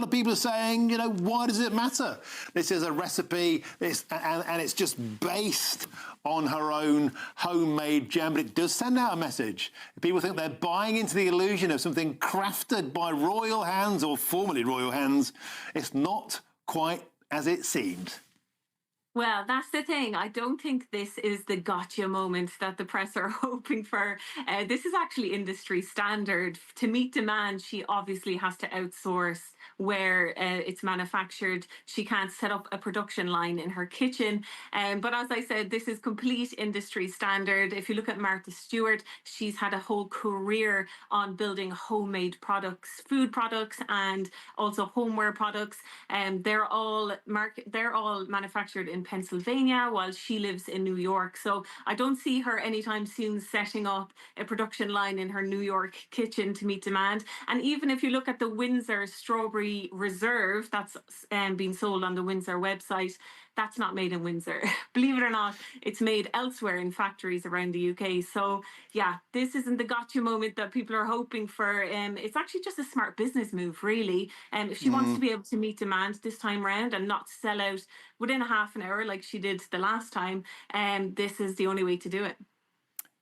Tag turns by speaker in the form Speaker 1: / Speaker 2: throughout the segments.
Speaker 1: of people are saying, why does it matter? This is a recipe, and it's just based on her own homemade jam, but it does send out a message. People think they're buying into the illusion of something crafted by royal hands or formerly royal hands. It's not quite as it seems.
Speaker 2: Well, that's the thing. I don't think this is the gotcha moment that the press are hoping for. This is actually industry standard. To meet demand, she obviously has to outsource where it's manufactured. She can't set up a production line in her kitchen. But as I said, this is complete industry standard. If you look at Martha Stewart, she's had a whole career on building homemade products, food products, and also homeware products. They're all manufactured in Pennsylvania while she lives in New York. So I don't see her anytime soon setting up a production line in her New York kitchen to meet demand. And even if you look at the Windsor Strawberry Reserve that's being sold on the Windsor website, that's not made in Windsor. Believe it or not, it's made elsewhere in factories around the UK. So yeah, this isn't the gotcha moment that people are hoping for. It's actually just a smart business move, really. If she wants to be able to meet demand this time round and not sell out within a half an hour like she did the last time, this is the only way to do it.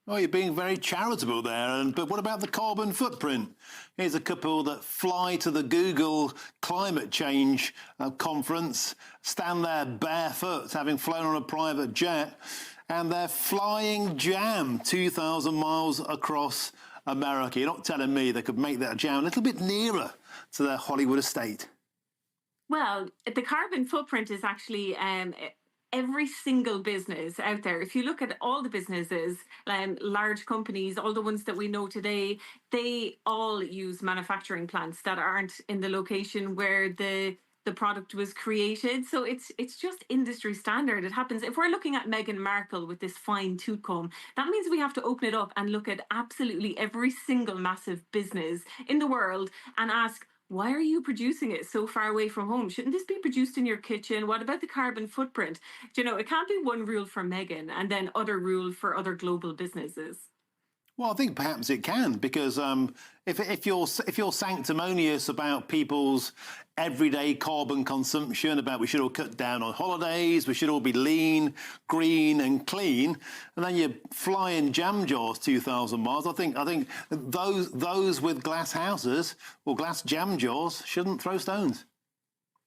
Speaker 1: Well, you're being very charitable there, but what about the carbon footprint? Here's a couple that fly to the Google climate change conference, stand there barefoot, having flown on a private jet, and they're flying jam 2,000 miles across America. You're not telling me they could make that jam a little bit nearer to their Hollywood estate?
Speaker 2: Well, the carbon footprint is actually every single business out there. If you look at all the businesses, large companies, all the ones that we know today, they all use manufacturing plants that aren't in the location where the product was created. So it's just industry standard. It happens. If we're looking at Meghan Markle with this fine tooth comb, that means we have to open it up and look at absolutely every single massive business in the world and ask, why are you producing it so far away from home? Shouldn't this be produced in your kitchen? What about the carbon footprint? It can't be one rule for Meghan and then other rule for other global businesses.
Speaker 1: Well, I think perhaps it can, because if you're sanctimonious about people's everyday carbon consumption, about we should all cut down on holidays, we should all be lean, green, and clean, and then you fly in jam jars 2,000 miles. I think those with glass houses or glass jam jars shouldn't throw stones.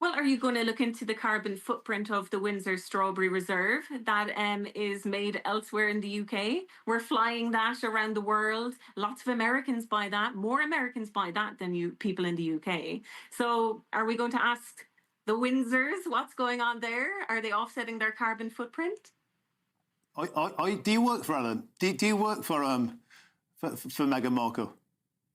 Speaker 2: Well, are you going to look into the carbon footprint of the Windsor Strawberry Reserve that is made elsewhere in the UK? We're flying that around the world. Lots of Americans buy that. More Americans buy that than people in the UK. So are we going to ask the Windsors what's going on there? Are they offsetting their carbon footprint?
Speaker 1: Do you work for Alan? Do you work for Meghan Markle?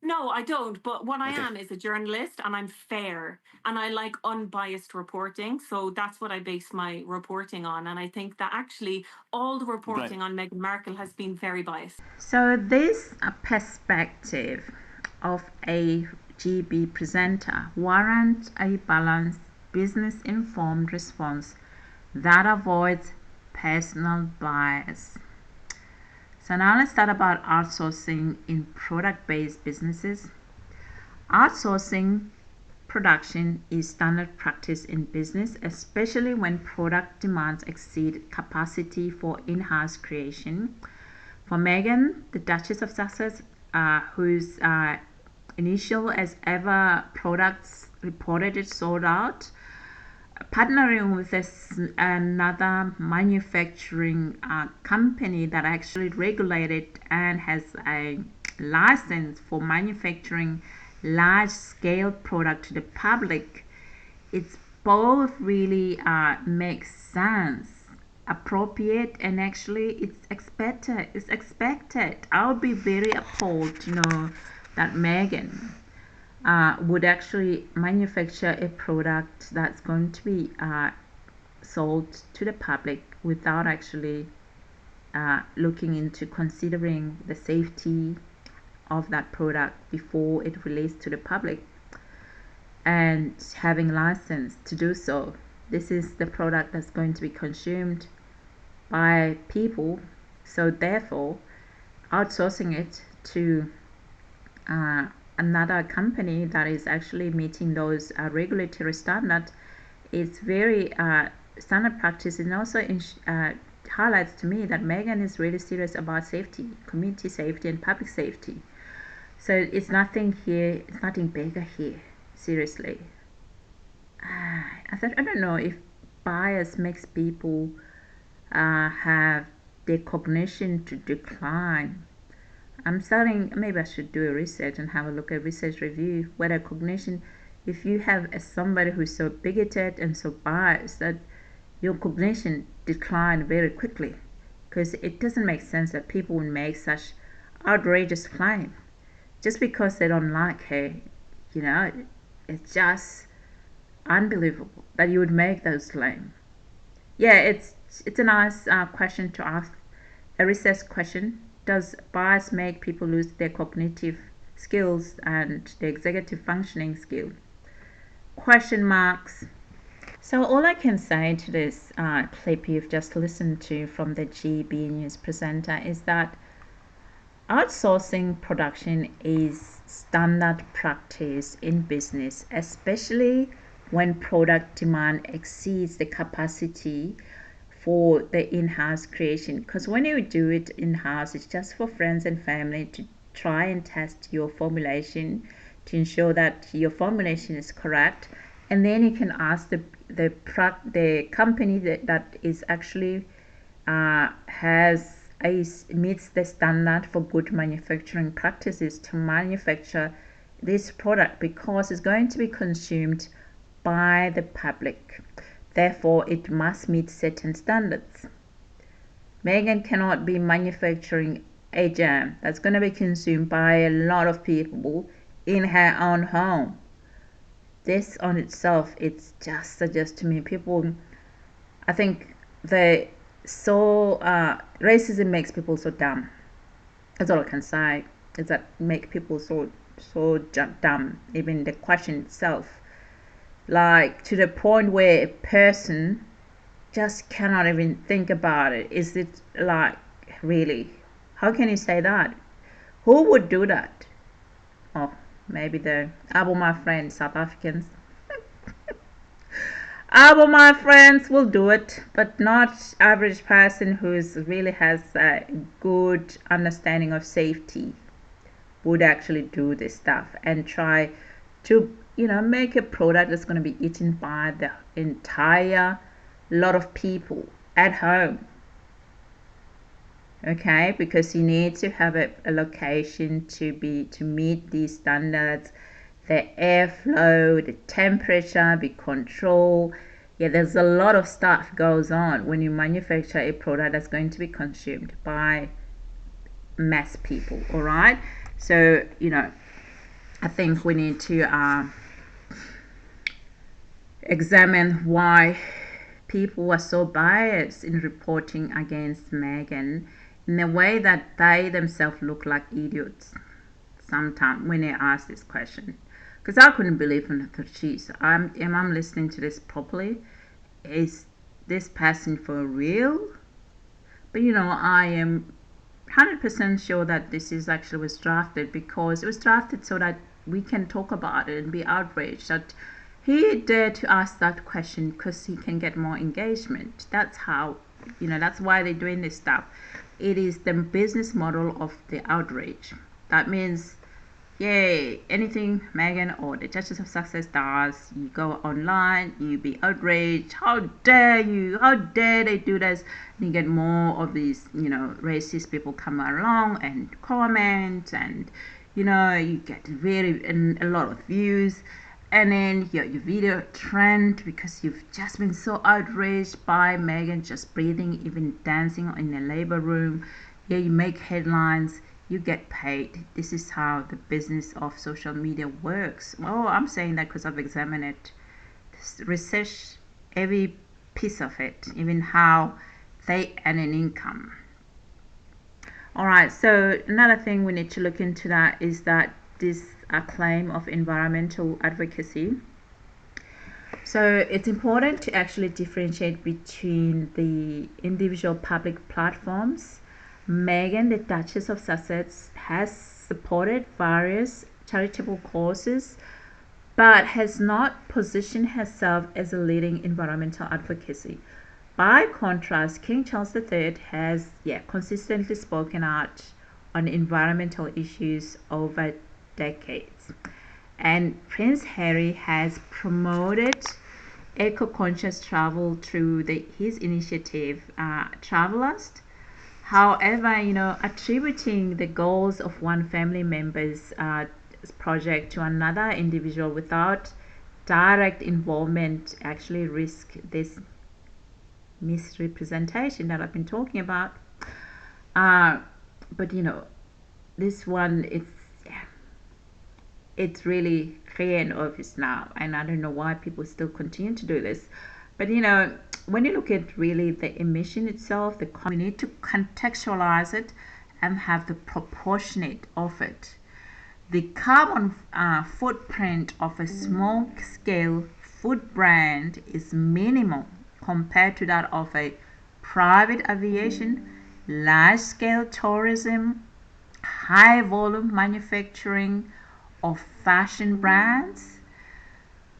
Speaker 2: No, I don't. But what I am is a journalist, and I'm fair, and I like unbiased reporting. So that's what I base my reporting on. And I think that actually all the reporting on Meghan Markle has been very biased.
Speaker 3: So this perspective of a GB presenter warrants a balanced, business-informed response that avoids personal bias. So now let's start about outsourcing in product-based businesses. Outsourcing production is standard practice in business, especially when product demands exceed capacity for in-house creation. For Meghan, the Duchess of Sussex, whose initial as ever products reported sold out, partnering with another manufacturing company that actually regulated and has a license for manufacturing large-scale product to the public, it's both really makes sense, appropriate, and actually it's expected. I would be very appalled to know that Meghan would actually manufacture a product that's going to be sold to the public without actually looking into considering the safety of that product before it released to the public and having license to do so. This is the product that's going to be consumed by people, so therefore outsourcing it to another company that is actually meeting those regulatory standards. It's very standard practice, and also highlights to me that Meghan is really serious about safety, community safety, and public safety. So it's nothing here, it's nothing bigger here, seriously. I don't know if bias makes people have their cognition to decline. I'm starting, maybe I should do a research and have a look at research review whether cognition, if you have somebody who's so bigoted and so biased that your cognition decline very quickly, because it doesn't make sense that people would make such outrageous claim just because they don't like her. You know, it's just unbelievable that you would make those claims. Yeah, it's a nice question to ask, a research question. Does bias make people lose their cognitive skills and their executive functioning skill? Question marks. So all I can say to this clip you've just listened to from the GB News presenter is that outsourcing production is standard practice in business, especially when product demand exceeds the capacity for the in-house creation. Because when you do it in-house, it's just for friends and family to try and test your formulation to ensure that your formulation is correct, and then you can ask the company that is actually meets the standard for good manufacturing practices to manufacture this product, because it's going to be consumed by the public. Therefore, it must meet certain standards. Meghan cannot be manufacturing a jam that's going to be consumed by a lot of people in her own home. This on itself, it just suggests to me people, I think racism makes people so dumb. That's all I can say, is that make people so dumb. Even the question itself, like to the point where a person just cannot even think about it. Is it like, really? How can you say that? Who would do that? Oh, maybe the my friends, South Africans. My friends will do it, but not average person who really has a good understanding of safety would actually do this stuff and try to make a product that's going to be eaten by the entire lot of people at home. Okay, because you need to have a location to meet these standards, the airflow, the temperature be controlled. Yeah, there's a lot of stuff goes on when you manufacture a product that's going to be consumed by mass people. All right, so I think we need to examine why people are so biased in reporting against Meghan, in a way that they themselves look like idiots sometimes when they ask this question. Because I couldn't believe in the cheese. Am I listening to this properly? Is this person for real? But I am 100% sure that this is actually was drafted, because it was drafted so that we can talk about it and be outraged that he dared to ask that question, because he can get more engagement. That's how, that's why they're doing this stuff. It is the business model of the outrage. That means, yay, anything Meghan or the Duchess of Sussex does, you go online, you be outraged. How dare you? How dare they do this? And you get more of these, racist people come along and comment, and you get a lot of views. And then your video trend because you've just been so outraged by Meghan just breathing, even dancing in the labor room. Yeah, you make headlines, you get paid. This is how the business of social media works. Well, I'm saying that because I've examined it, researched every piece of it, even how they earn an income. All right, so another thing we need to look into that is that this a claim of environmental advocacy. So it's important to actually differentiate between the individual public platforms. Meghan, the Duchess of Sussex, has supported various charitable causes, but has not positioned herself as a leading environmental advocacy. By contrast, King Charles III has consistently spoken out on environmental issues over decades. And Prince Harry has promoted eco-conscious travel through his initiative, Travelers. However, attributing the goals of one family member's project to another individual without direct involvement actually risk this misrepresentation that I've been talking about. But this one, it's really clear and obvious now, and I don't know why people still continue to do this. But when you look at really the emission itself, we need to contextualize it and have the proportionate of it. The carbon footprint of a small-scale food brand is minimal compared to that of a private aviation, large-scale tourism, high-volume manufacturing, of fashion brands.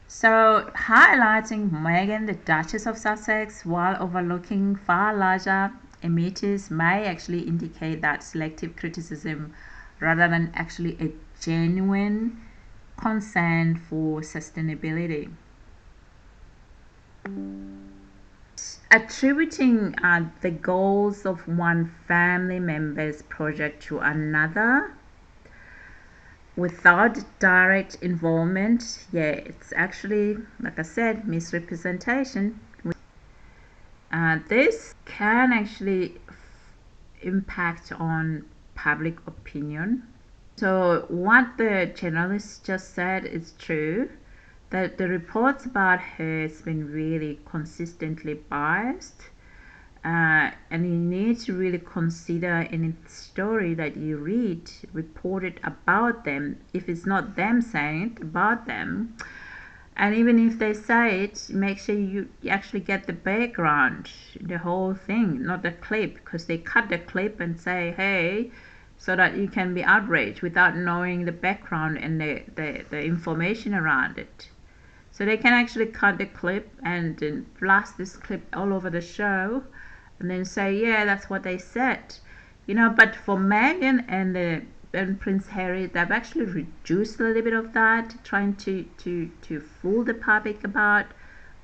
Speaker 3: So highlighting Meghan, the Duchess of Sussex, while overlooking far larger emitters may actually indicate that selective criticism rather than actually a genuine concern for sustainability. Attributing the goals of one family member's project to another without direct involvement, it's actually, like I said, misrepresentation. This can actually impact on public opinion. So what the journalist just said is true, that the reports about her has been really consistently biased. And you need to really consider any story that you read reported about them, if it's not them saying it, about them. And even if they say it, make sure you actually get the background, the whole thing, not the clip, because they cut the clip and say, hey, so that you can be outraged without knowing the background and the information around it. So they can actually cut the clip and then blast this clip all over the show and then say, yeah, that's what they said. But for Meghan and Prince Harry, they've actually reduced a little bit of that, trying to fool the public about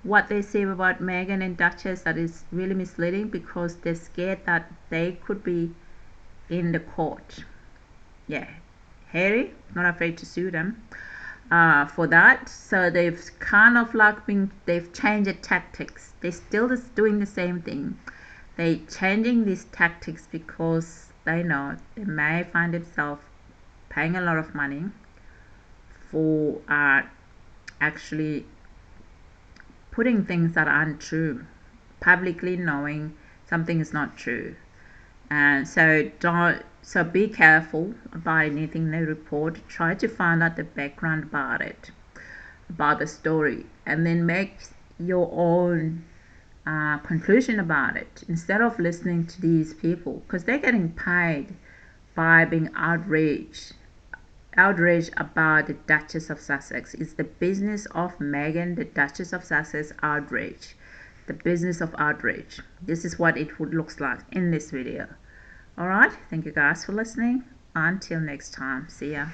Speaker 3: what they say about Meghan and Duchess. That is really misleading, because they're scared that they could be in the court. Harry, not afraid to sue them for that. So they've kind of they've changed the tactics. They're still just doing the same thing. They're changing these tactics because they know they may find themselves paying a lot of money for actually putting things that aren't true, publicly knowing something is not true. And so be careful about anything they report. Try to find out the background about it, about the story, and then make your own conclusion about it, instead of listening to these people, because they're getting paid by being outraged about the Duchess of Sussex. It's the business of Meghan, the Duchess of Sussex, outrage. The business of outrage. This is what it would looks like in this video. Alright, thank you guys for listening. Until next time, see ya.